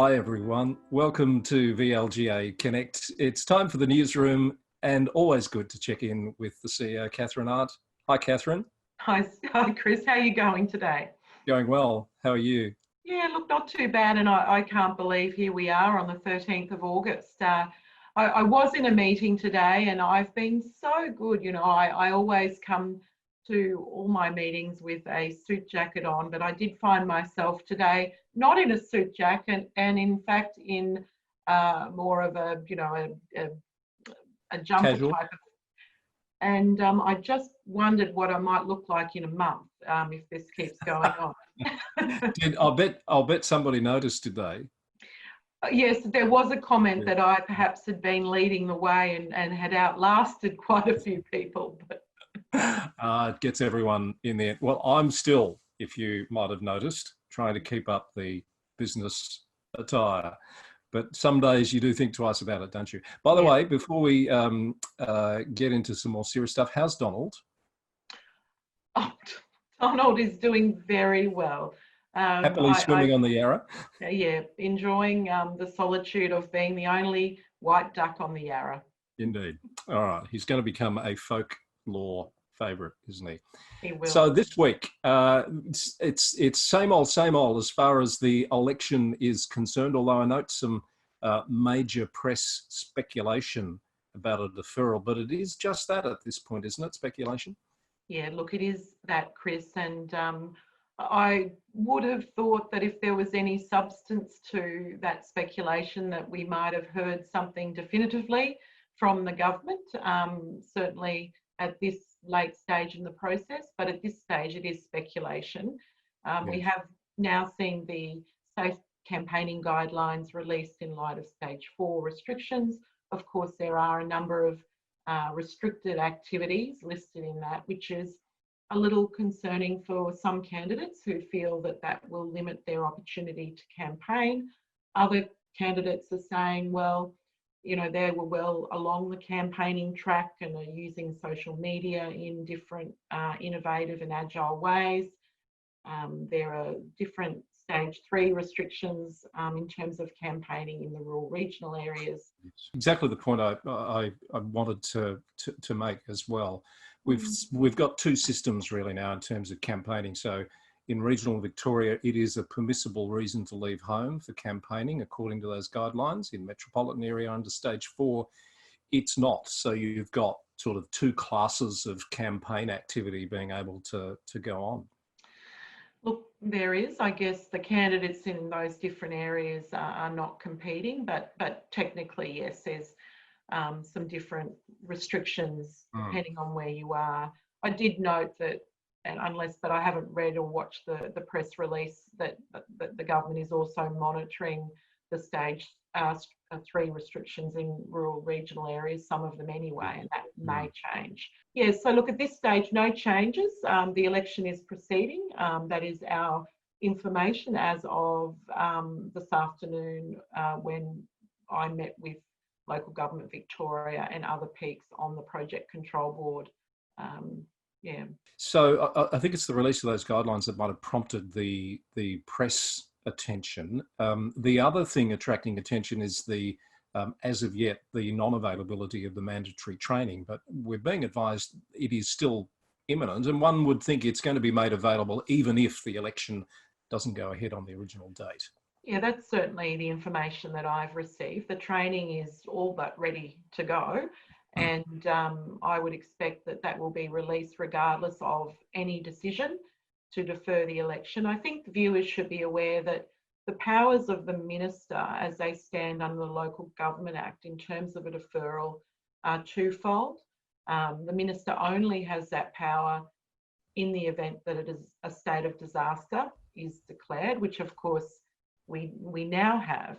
Hi everyone, welcome to VLGA Connect. It's time for the newsroom and always good to check in with the CEO, Catherine Arndt. Hi Catherine. Hi, Chris. How are you going today? Going well, how are you? Look, not too bad, and I can't believe here we are on the 13th of August. I was in a meeting today and I've been so good. I always come to all my meetings with a suit jacket on, but I did find myself today not in a suit jacket and in fact in more of a jumper Casual? type of. And I just wondered what I might look like in a month if this keeps going on. I'll bet somebody noticed today. Yes, there was a comment Yeah. that I perhaps had been leading the way and had outlasted quite a few people. But It gets everyone in there. Well, I'm still, if you might have noticed, trying to keep up the business attire. But some days you do think twice about it, don't you? By the yeah, way, before we get into some more serious stuff, how's Donald? oh, Donald is doing very well. Happily swimming on the Yarra? Yeah, enjoying the solitude of being the only white duck on the Yarra. Indeed. All right. He's going to become a folklore favourite, isn't he? He will. So this week, it's same old as far as the election is concerned, although I note some major press speculation about a deferral, but it is just that at this point, isn't it? Speculation? Yeah, look, it is that, Chris, and I would have thought that if there was any substance to that speculation that we might have heard something definitively from the government, certainly at this late stage in the process, but at this stage it is speculation. We Yes. have now seen the safe campaigning guidelines released in light of stage 4 restrictions. Of course, there are a number of restricted activities listed in that, which is a little concerning for some candidates who feel that that will limit their opportunity to campaign. Other candidates are saying, well, they were well along the campaigning track and are using social media in different innovative and agile ways. There are different stage 3 restrictions in terms of campaigning in the rural regional areas. Exactly the point I wanted to make as well. We've got two systems really now in terms of campaigning. So in regional Victoria, it is a permissible reason to leave home for campaigning according to those guidelines. In metropolitan area under stage 4, it's not. So you've got sort of two classes of campaign activity being able to go on. Look, there is. I guess the candidates in those different areas are not competing, but technically, yes, there's some different restrictions depending on where you are. I did note that, but I haven't read or watched the press release that the government is also monitoring the stage 3 restrictions in rural regional areas, some of them anyway, and that may change. Yeah, so look, at this stage, no changes. The election is proceeding. That is our information as of this afternoon when I met with Local Government Victoria and other peaks on the Project Control Board. Yeah. So I think it's the release of those guidelines that might have prompted the press attention. The other thing attracting attention is as of yet, the non-availability of the mandatory training, but we're being advised it is still imminent, and one would think it's going to be made available even if the election doesn't go ahead on the original date. Yeah, that's certainly the information that I've received. The training is all but ready to go, and I would expect that will be released regardless of any decision to defer the election. I think the viewers should be aware that the powers of the minister as they stand under the Local Government Act in terms of a deferral are twofold. The minister only has that power in the event that it is a state of disaster is declared, which of course we now have.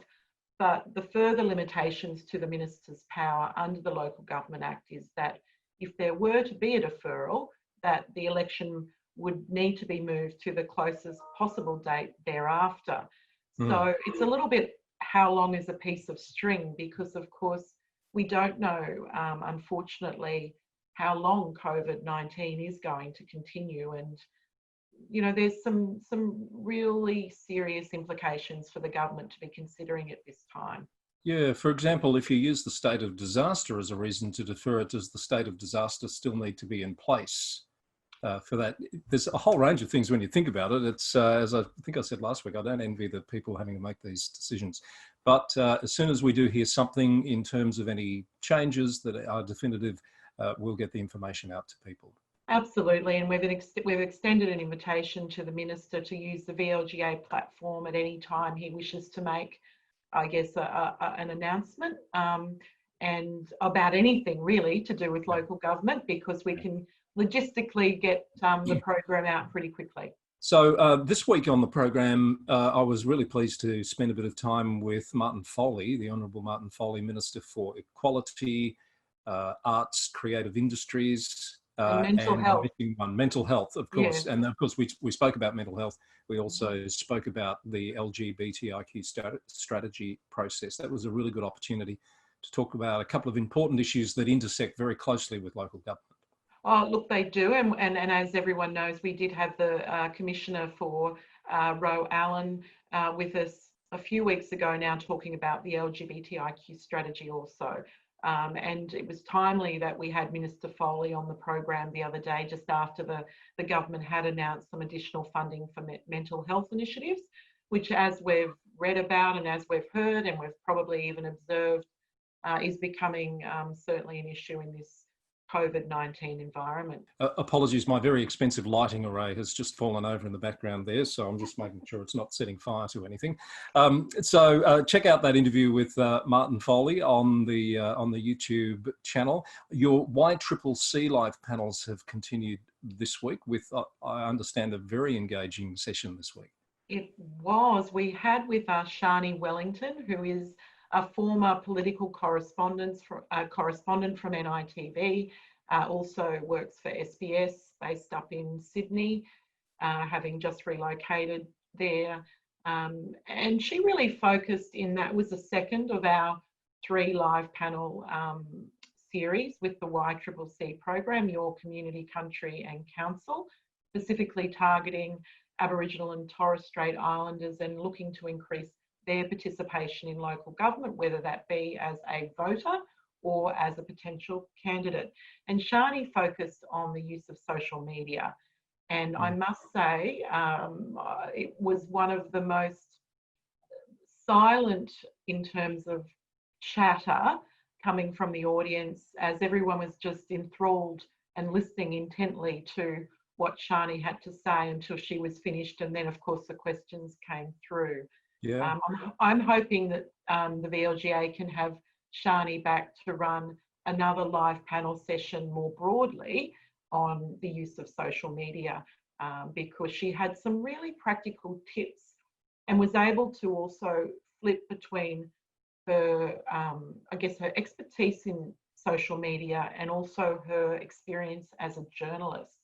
But the further limitations to the minister's power under the Local Government Act is that if there were to be a deferral, that the election would need to be moved to the closest possible date thereafter. So it's a little bit how long is a piece of string, because of course we don't know, unfortunately, how long COVID-19 is going to continue, and you know, there's some really serious implications for the government to be considering at this time. Yeah, for example, if you use the state of disaster as a reason to defer it, does the state of disaster still need to be in place for that? There's a whole range of things when you think about it. It's, as I think I said last week, I don't envy the people having to make these decisions. But as soon as we do hear something in terms of any changes that are definitive, we'll get the information out to people. Absolutely, and we've extended an invitation to the Minister to use the VLGA platform at any time he wishes to make, I guess, an announcement and about anything really to do with local government, because we can logistically get the program out pretty quickly. So this week on the program, I was really pleased to spend a bit of time with Martin Foley, the Honourable Martin Foley, Minister for Equality, Arts, Creative Industries, And mental health. Mental health, of course. Yeah. And of course, we spoke about mental health. We also spoke about the LGBTIQ strategy process. That was a really good opportunity to talk about a couple of important issues that intersect very closely with local government. Oh, look, they do. And as everyone knows, we did have the Commissioner for Ro Allen with us a few weeks ago now, talking about the LGBTIQ strategy also. And it was timely that we had Minister Foley on the program the other day, just after the government had announced some additional funding for mental health initiatives, which, as we've read about and as we've heard and we've probably even observed, is becoming certainly an issue in this COVID-19 environment. Apologies, my very expensive lighting array has just fallen over in the background there, so I'm just making sure it's not setting fire to anything. So check out that interview with Martin Foley on the YouTube channel. Your YCCC live panels have continued this week with, I understand, a very engaging session this week. It was. We had with us Shani Wellington, who is a former political correspondent from NITV, also works for SBS, based up in Sydney, having just relocated there. And she really focused in, that was the second of our 3 live panel series with the YCCC program, Your Community, Country and Council, specifically targeting Aboriginal and Torres Strait Islanders and looking to increase their participation in local government, whether that be as a voter or as a potential candidate. And Shani focused on the use of social media. And I must say, it was one of the most silent in terms of chatter coming from the audience, as everyone was just enthralled and listening intently to what Shani had to say until she was finished. And then, of course, the questions came through. Yeah. I'm hoping that the VLGA can have Shani back to run another live panel session more broadly on the use of social media, because she had some really practical tips and was able to also flip between her, I guess, her expertise in social media and also her experience as a journalist.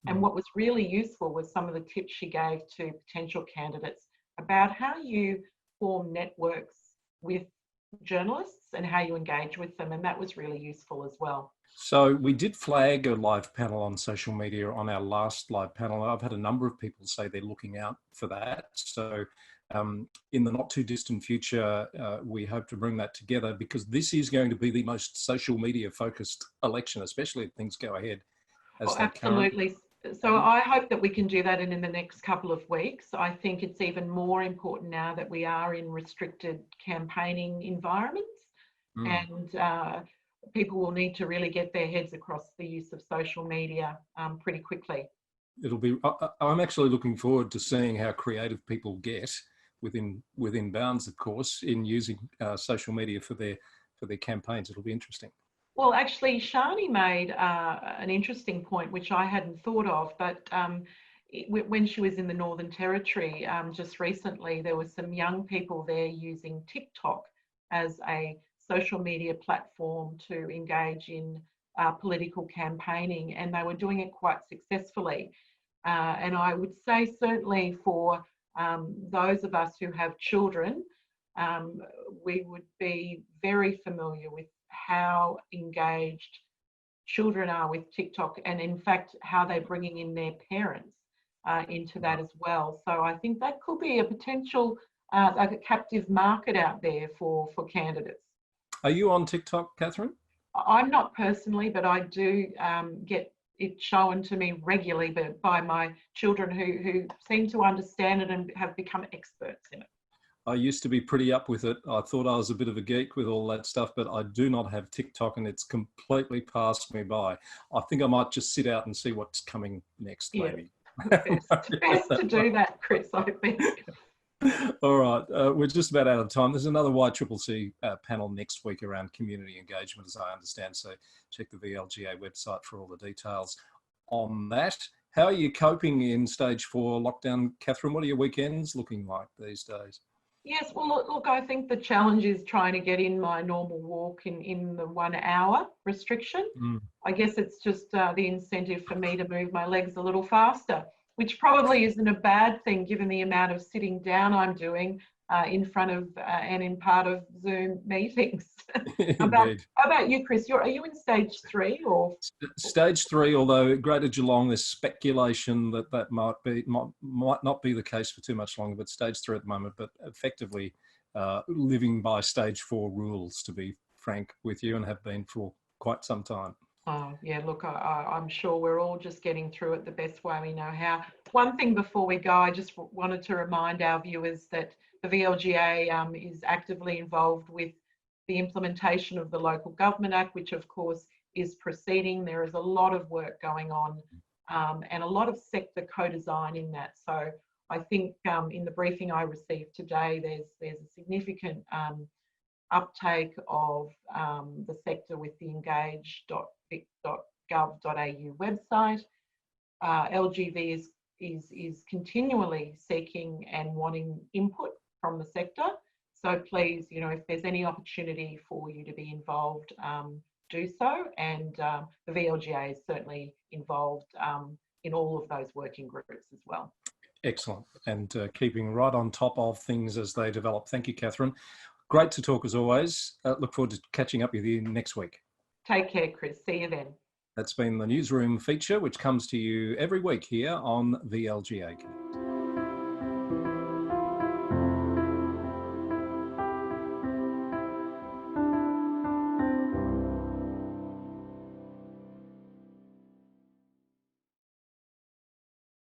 And what was really useful was some of the tips she gave to potential candidates about how you form networks with journalists and how you engage with them. And that was really useful as well. So we did flag a live panel on social media on our last live panel. I've had a number of people say they're looking out for that. So in the not too distant future, we hope to bring that together, because this is going to be the most social media focused election, especially if things go ahead as they absolutely. So I hope that we can do that in the next couple of weeks. I think it's even more important now that we are in restricted campaigning environments, and people will need to really get their heads across the use of social media pretty quickly. I'm actually looking forward to seeing how creative people get within bounds, of course, in using social media for their campaigns. It'll be interesting. Well, actually, Shani made an interesting point, which I hadn't thought of, but when she was in the Northern Territory just recently, there were some young people there using TikTok as a social media platform to engage in political campaigning, and they were doing it quite successfully. And I would say certainly for those of us who have children, we would be very familiar with how engaged children are with TikTok, and in fact how they're bringing in their parents. into that as well. So I think that could be a potential like a captive market out there for candidates. Are you on TikTok, Catherine? I'm not personally, but I do get it shown to me regularly by my children who seem to understand it and have become experts in it. I used to be pretty up with it. I thought I was a bit of a geek with all that stuff, but I do not have TikTok and it's completely passed me by. I think I might just sit out and see what's coming next, Yeah. maybe. Best to do that, Chris, I think. All right, we're just about out of time. There's another YCCC panel next week around community engagement, as I understand, so check the VLGA website for all the details on that. How are you coping in stage 4 lockdown, Catherine? What are your weekends looking like these days? Yes, well, look, I think the challenge is trying to get in my normal walk in the 1 hour restriction. I guess it's just the incentive for me to move my legs a little faster, which probably isn't a bad thing given the amount of sitting down I'm doing in front of and in part of Zoom meetings. How about you, Chris? Are you in stage 3 or? Stage 3, although Greater Geelong, there's speculation that might not be the case for too much longer, but stage 3 at the moment, but effectively living by stage 4 rules, to be frank with you, and have been for quite some time. Oh, yeah, look, I'm sure we're all just getting through it the best way we know how. One thing before we go, I just wanted to remind our viewers that the VLGA is actively involved with the implementation of the Local Government Act, which of course is proceeding. There is a lot of work going on and a lot of sector co-design in that. So I think in the briefing I received today, there's a significant uptake of the sector with the engage.vic.gov.au website. LGV is continually seeking and wanting input from the sector. So please, you know, if there's any opportunity for you to be involved, do so. And the VLGA is certainly involved in all of those working groups as well. Excellent. And keeping right on top of things as they develop. Thank you, Catherine. Great to talk as always. Look forward to catching up with you next week. Take care, Chris. See you then. That's been the Newsroom feature, which comes to you every week here on VLGA Connect.